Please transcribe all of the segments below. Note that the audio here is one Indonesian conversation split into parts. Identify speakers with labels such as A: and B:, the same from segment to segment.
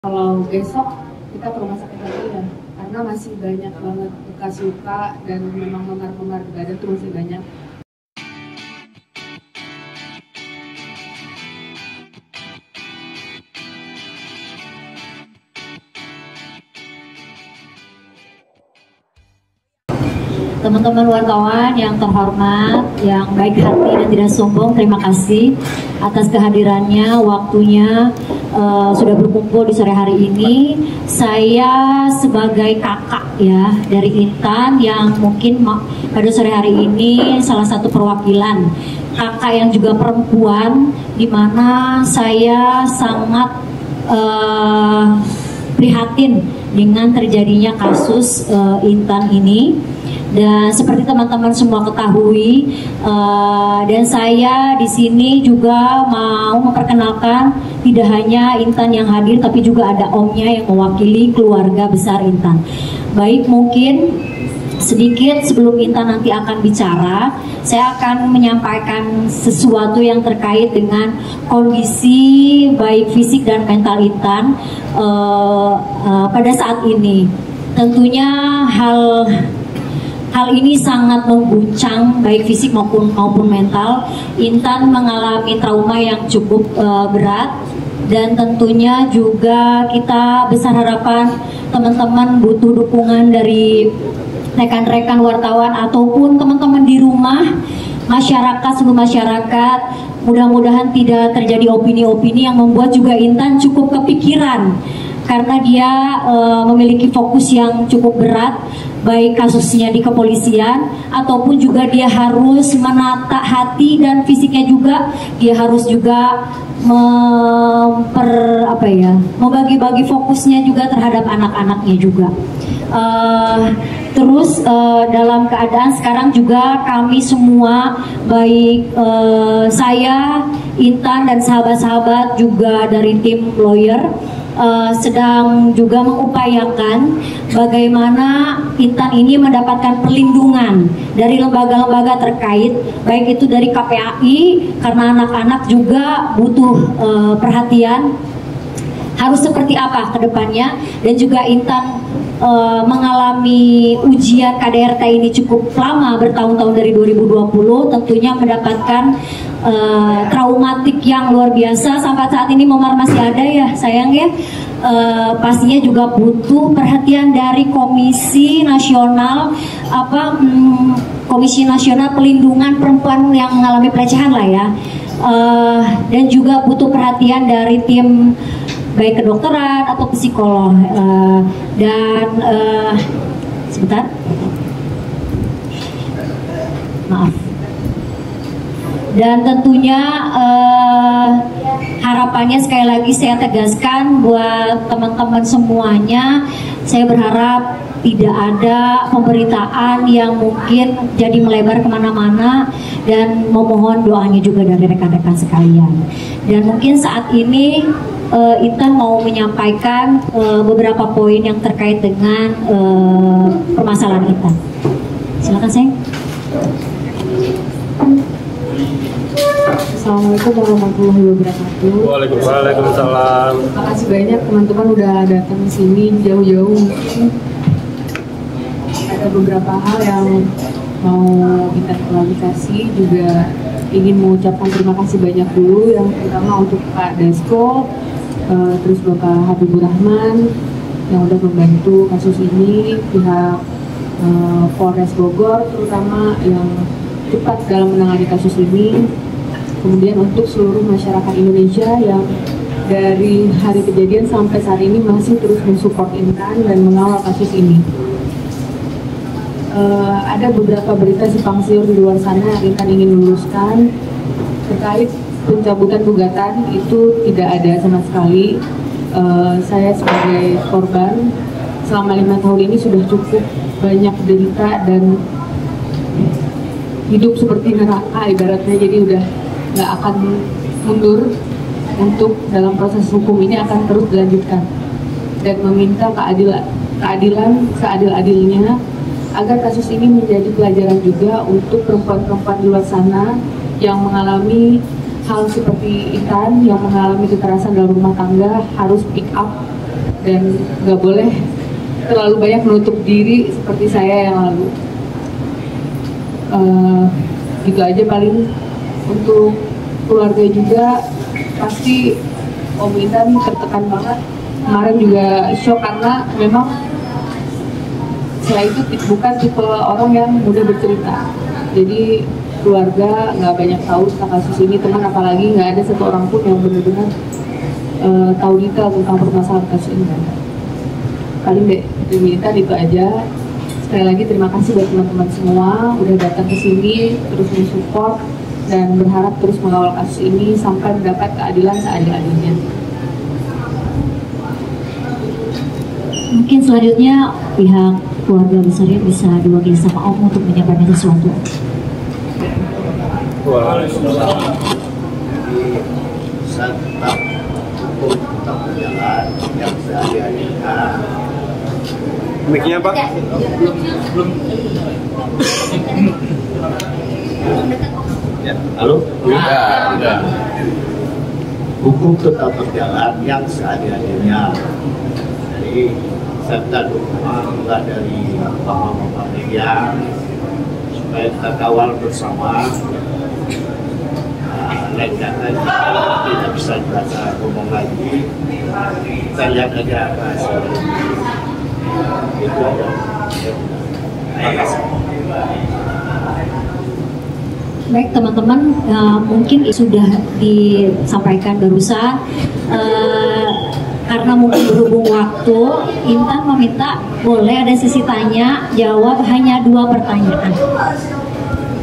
A: Kalau besok kita ke rumah sakit lagi ya, karena masih banyak banget bekas luka dan memang memar-memar di badan tuh masih banyak.
B: Teman-teman wartawan yang terhormat, yang baik hati dan tidak sombong, terima kasih atas kehadirannya, waktunya sudah berkumpul di sore hari ini. Saya sebagai kakak ya dari Intan yang mungkin pada sore hari ini salah satu perwakilan kakak yang juga perempuan, di mana saya sangat prihatin dengan terjadinya kasus Intan ini. Dan seperti teman-teman semua ketahui, dan saya di sini juga mau memperkenalkan tidak hanya Intan yang hadir, tapi juga ada omnya yang mewakili keluarga besar Intan. Baik, mungkin sedikit sebelum Intan nanti akan bicara, saya akan menyampaikan sesuatu yang terkait dengan kondisi baik fisik dan mental Intan pada saat ini. Tentunya hal ini sangat mengguncang baik fisik maupun mental. Intan mengalami trauma yang cukup berat, dan tentunya juga kita besar harapan teman-teman butuh dukungan dari rekan-rekan wartawan ataupun teman-teman di rumah, masyarakat, seluruh masyarakat. Mudah-mudahan tidak terjadi opini-opini yang membuat juga Intan cukup kepikiran, karena dia memiliki fokus yang cukup berat, baik kasusnya di kepolisian ataupun juga dia harus menata hati dan fisiknya juga. Dia harus juga membagi-bagi fokusnya juga terhadap anak-anaknya juga. Terus dalam keadaan sekarang juga kami semua, baik saya, Intan dan sahabat-sahabat juga dari tim lawyer, sedang juga mengupayakan bagaimana Intan ini mendapatkan perlindungan dari lembaga-lembaga terkait, baik itu dari KPAI, karena anak-anak juga butuh perhatian harus seperti apa ke depannya, dan juga Intan mengalami ujian KDRT ini cukup lama, bertahun-tahun dari 2020, tentunya mendapatkan traumatik yang luar biasa. Sampai saat ini memar masih ada ya sayang ya. Pastinya juga butuh perhatian dari Komisi Nasional Komisi Nasional Pelindungan Perempuan yang mengalami pelecehan lah ya, dan juga butuh perhatian dari tim baik kedokteran atau psikolog, dan sebentar, maaf. Dan tentunya harapannya sekali lagi saya tegaskan buat teman-teman semuanya, saya berharap tidak ada pemberitaan yang mungkin jadi melebar kemana-mana, dan memohon doanya juga dari rekan-rekan sekalian. Dan mungkin saat ini Intan mau menyampaikan beberapa poin yang terkait dengan permasalahan Intan. Silakan sayang.
A: Assalamualaikum warahmatullahi wabarakatuh.
C: Waalaikumsalam.
A: Terima kasih banyak teman-teman udah datang ke sini jauh-jauh. Ada beberapa hal yang mau kita klarifikasi, juga ingin mengucapkan terima kasih banyak dulu, yang pertama untuk Pak Dasko, terus Bapak Habibur Rahman yang udah membantu kasus ini, pihak Polres Bogor terutama yang cepat dalam menangani kasus ini. Kemudian untuk seluruh masyarakat Indonesia yang dari hari kejadian sampai saat ini masih terus mensupport Intan dan mengawal kasus ini. Ada beberapa berita simpang siur di luar sana yang Intan ingin luruskan terkait pencabutan gugatan. Itu tidak ada sama sekali. Saya sebagai korban selama 5 tahun ini sudah cukup banyak derita dan hidup seperti neraka ibaratnya, jadi udah nggak akan mundur. Untuk dalam proses hukum ini akan terus dilanjutkan dan meminta keadilan seadil-adilnya, agar kasus ini menjadi pelajaran juga untuk perempuan-perempuan di luar sana yang mengalami hal seperti Intan, yang mengalami kekerasan dalam rumah tangga, harus pick up dan nggak boleh terlalu banyak menutup diri seperti saya yang lalu. Gitu aja paling. Untuk keluarga juga pasti Om Intan tertekan banget. Kemarin juga shock karena memang saya itu bukan tipe orang yang mudah bercerita. Jadi keluarga nggak banyak tahu tentang kasus ini, teman apalagi nggak ada satu orang pun yang benar-benar tahu detail tentang permasalahan kasus ini. Paling dari Intan itu aja. Sekali lagi terima kasih buat teman-teman semua udah datang ke sini terus mensupport dan berharap terus mengawal kasus ini sampai mendapat keadilan seadil-adilnya.
B: Mungkin selanjutnya pihak keluarga besarnya bisa diwakili sama Om untuk menyampaikan sesuatu.
D: Waalaikumsalam. Tetap hukum tetap berjalan yang seadil-adilnya.
C: Mic-nya Pak.
D: Ya, halo? Udah. Hukum tetap berjalan yang seadil-adilnya. Jadi serta dukungan dari bapak-bapak media supaya kita kawal bersama. Lain kata tidak bisa berasa ngomong lagi. Kita lihat aja apa hasilnya. Itu aja. Terima kasih.
B: Baik teman-teman, mungkin sudah disampaikan barusan, karena mungkin berhubung waktu, Intan meminta boleh ada sesi tanya jawab hanya 2 pertanyaan.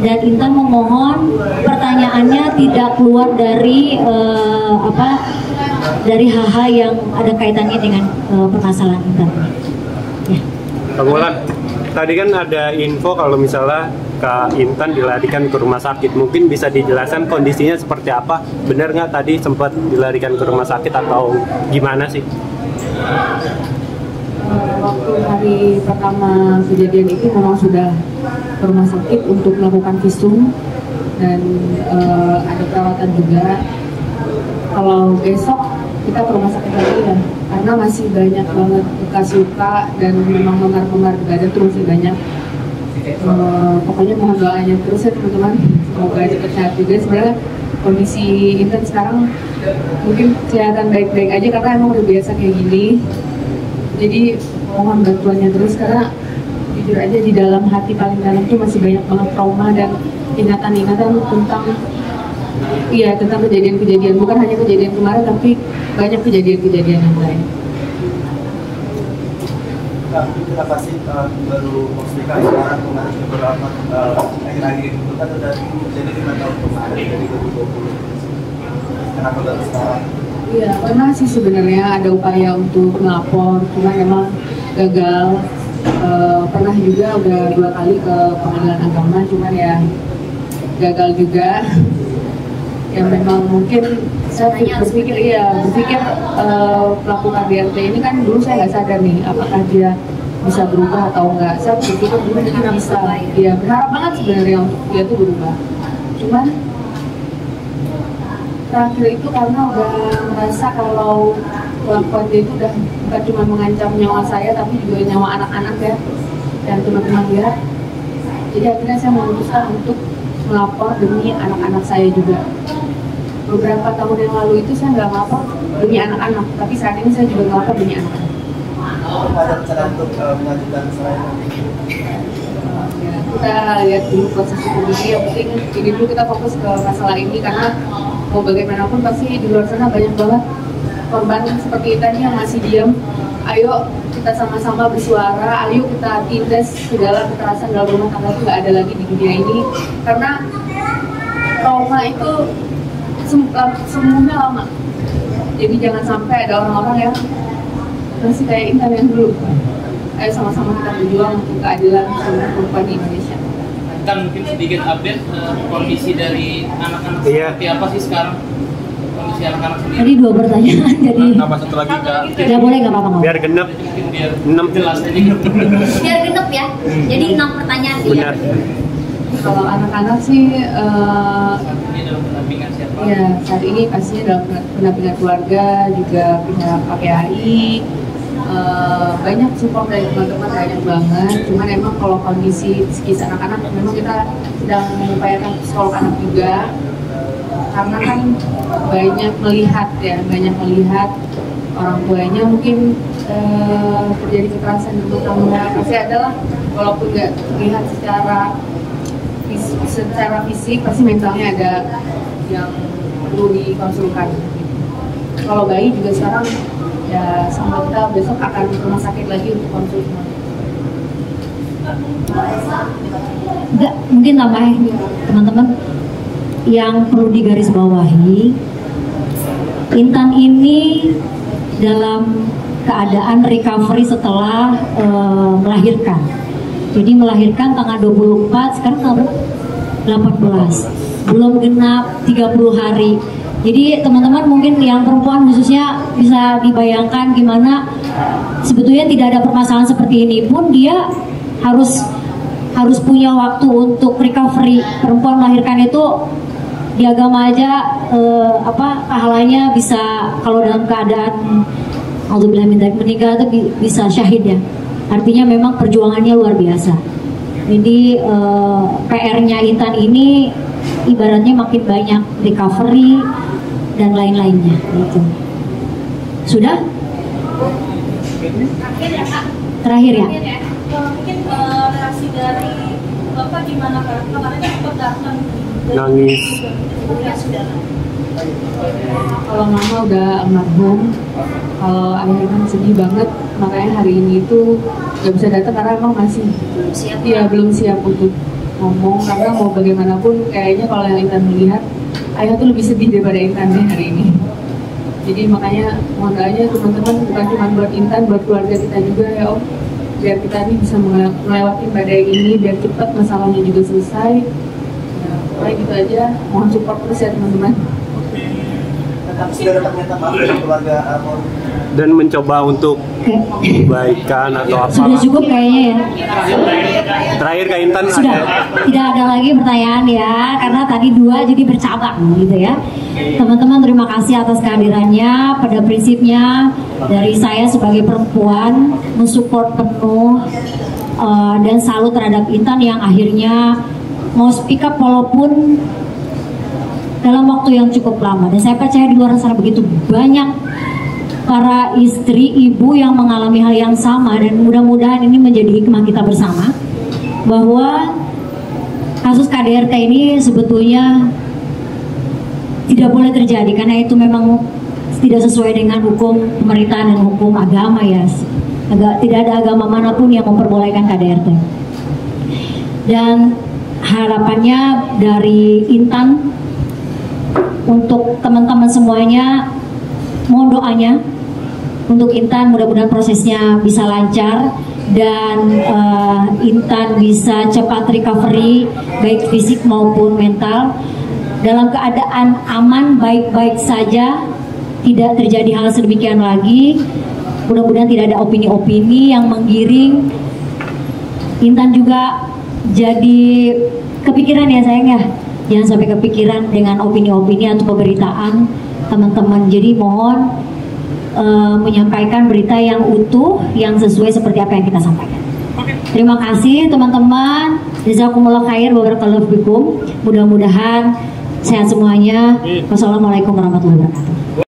B: Dan Intan memohon pertanyaannya tidak keluar dari dari hal-hal yang ada kaitannya dengan permasalahan Intan. Ya.
C: Bang Wulan, tadi kan ada info kalau misalnya Kak Intan dilarikan ke rumah sakit. Mungkin bisa dijelaskan kondisinya seperti apa? Benar nggak tadi sempat dilarikan ke rumah sakit atau gimana sih?
A: Waktu hari pertama kejadian itu memang sudah ke rumah sakit untuk melakukan visum dan ada perawatan juga. Kalau besok kita ke rumah sakit lagi ya, karena masih banyak banget bekas luka dan memang memar-memar di badan tuh masih banyak. Pokoknya mohon doanya terus ya teman-teman, semoga cepat sehat juga. Sebenarnya kondisi Intan sekarang mungkin kelihatan baik-baik aja karena emang udah biasa kayak gini. Jadi mohon bantuannya terus karena jujur aja di dalam hati paling dalam tuh masih banyak banget trauma dan ingatan-ingatan tentang kejadian-kejadian, bukan hanya kejadian kemarin tapi banyak kejadian-kejadian yang lain.
E: Kenapa sih baru Mustika sekarang kemarin beberapa akhir-akhir itu kan udah jadi 5 tahun kemarin dari 2020. Kenapa baru sekarang?
A: Iya, pernah sih sebenarnya ada upaya untuk melapor, cuma memang gagal. Pernah juga udah 2 kali ke pengadilan agama, cuman ya gagal juga. Yang memang mungkin saya berpikir pelaku KDRT ini kan dulu saya nggak sadar nih apakah dia bisa berubah atau enggak. Saya berpikir dulu dia bisa, dia berharap banget sebenarnya untuk dia tuh berubah. Cuman terakhir itu karena udah merasa kalau kelakuan dia itu udah bukan cuma mengancam nyawa saya tapi juga nyawa anak-anak ya dan teman-teman dia. Jadi akhirnya saya memutuskan untuk melapor demi anak-anak saya juga. Beberapa tahun yang lalu itu saya nggak melapor demi anak-anak, tapi saat ini saya juga melapor demi anak-anak.
E: Ada rencana untuk mengajukan selain
A: Kita lihat dulu proses hukum ini, yang penting ini dulu kita fokus ke masalah ini karena mau bagaimanapun pasti di luar sana banyak banget korban seperti tadi yang masih diam. Ayo kita sama-sama bersuara, ayo kita tindas segala kekerasan dalam rumah tangga itu nggak ada lagi di dunia ini karena trauma itu semuanya lama. Jadi jangan sampai ada orang-orang yang masih kayak Intan yang dulu. Ayo sama-sama kita berjuang untuk keadilan seluruh perempuan di Indonesia.
F: Kan mungkin sedikit update kondisi dari anak-anak seperti apa sih sekarang? Kondisi anak-anak sendiri.
B: Tadi 2 pertanyaan, jadi
C: Tambah satu lagi Kak.
B: nggak boleh nggak apa-apa.
C: Biar genep.
F: Biar
C: 6
F: jelas aja.
G: Biar genep ya. Jadi 6 pertanyaan dia.
C: Benar.
A: Kalau anak-anak sih
F: Ini dalam pendampingan siapa?
A: ya saat ini pastinya dalam pendampingan keluarga juga pihak KPAI banyak support dari teman-teman, banyak banget. Cuman emang kalau kondisi psikis anak-anak memang kita sedang mengupayakan psikolog anak juga, karena kan banyak melihat orang tuanya mungkin terjadi kekerasan di rumah tangga. Pasti adalah walaupun nggak terlihat secara fisik, pasti mentalnya ada yang perlu dikonsulkan. Kalau bayi juga sekarang ya sama kita besok akan ke rumah sakit lagi untuk konsultasi.
B: Enggak, mungkin tambahin teman-teman yang perlu digarisbawahi, Intan ini dalam keadaan recovery setelah melahirkan. Jadi melahirkan tanggal 24, sekarang tanggal 18, belum genap 30 hari. Jadi teman-teman mungkin yang perempuan khususnya bisa dibayangkan gimana sebetulnya tidak ada permasalahan seperti ini pun dia harus punya waktu untuk recovery. Perempuan melahirkan itu di agama aja pahalanya bisa, kalau dalam keadaan alhamdulillah meninggal itu bisa syahid ya. Artinya memang perjuangannya luar biasa. Jadi PR-nya Intan ini ibaratnya makin banyak recovery dan lain-lainnya gitu. Sudah? Terakhir ya?
G: Mungkin reaksi dari Bapak gimana Kak? Kemarin sempat datang
C: nangis.
G: Ya sudah.
A: Kalau mama udah almarhum, kalau ayah kan sedih banget, makanya hari ini itu nggak bisa datang karena emang masih belum siap untuk ngomong, karena mau bagaimanapun kayaknya kalau yang Intan melihat ayah tuh lebih sedih daripada Intan deh hari ini. Jadi makanya mohon doanya teman-teman, bukan cuma buat Intan, buat keluarga kita juga ya Om, biar kita ini bisa melewati badai ini, biar cepat masalahnya juga selesai. Baik gitu aja, mohon support terus ya teman-teman.
E: Sudah dapat minta maaf dari keluarga almarhum
C: Dan mencoba untuk kebaikan atau apa.
B: Sudah cukup kayaknya ya.
C: Terakhir Kak Intan
B: Sudah, tidak ada lagi pertanyaan ya, karena tadi 2 jadi bercabang gitu ya. Teman-teman terima kasih atas kehadirannya. Pada prinsipnya dari saya sebagai perempuan mensupport penuh dan salut terhadap Intan yang akhirnya mau speak up walaupun dalam waktu yang cukup lama. Dan saya percaya di luar sana begitu banyak para istri, ibu yang mengalami hal yang sama, dan mudah-mudahan ini menjadi hikmah kita bersama bahwa kasus KDRT ini sebetulnya tidak boleh terjadi karena itu memang tidak sesuai dengan hukum pemerintahan dan hukum agama ya. Tidak ada agama manapun yang memperbolehkan KDRT. Dan harapannya dari Intan untuk teman-teman semuanya, mohon doanya untuk Intan, mudah-mudahan prosesnya bisa lancar dan Intan bisa cepat recovery baik fisik maupun mental dalam keadaan aman, baik-baik saja, tidak terjadi hal sedemikian lagi. Mudah-mudahan tidak ada opini-opini yang menggiring. Intan juga jadi kepikiran ya sayang ya, jangan sampai kepikiran dengan opini-opini atau pemberitaan teman-teman. Jadi mohon menyampaikan berita yang utuh, yang sesuai seperti apa yang kita sampaikan. Terima kasih teman-teman. Jazakumullah khair wa barakallahu fikum. Mudah-mudahan sehat semuanya. Wassalamualaikum warahmatullahi wabarakatuh.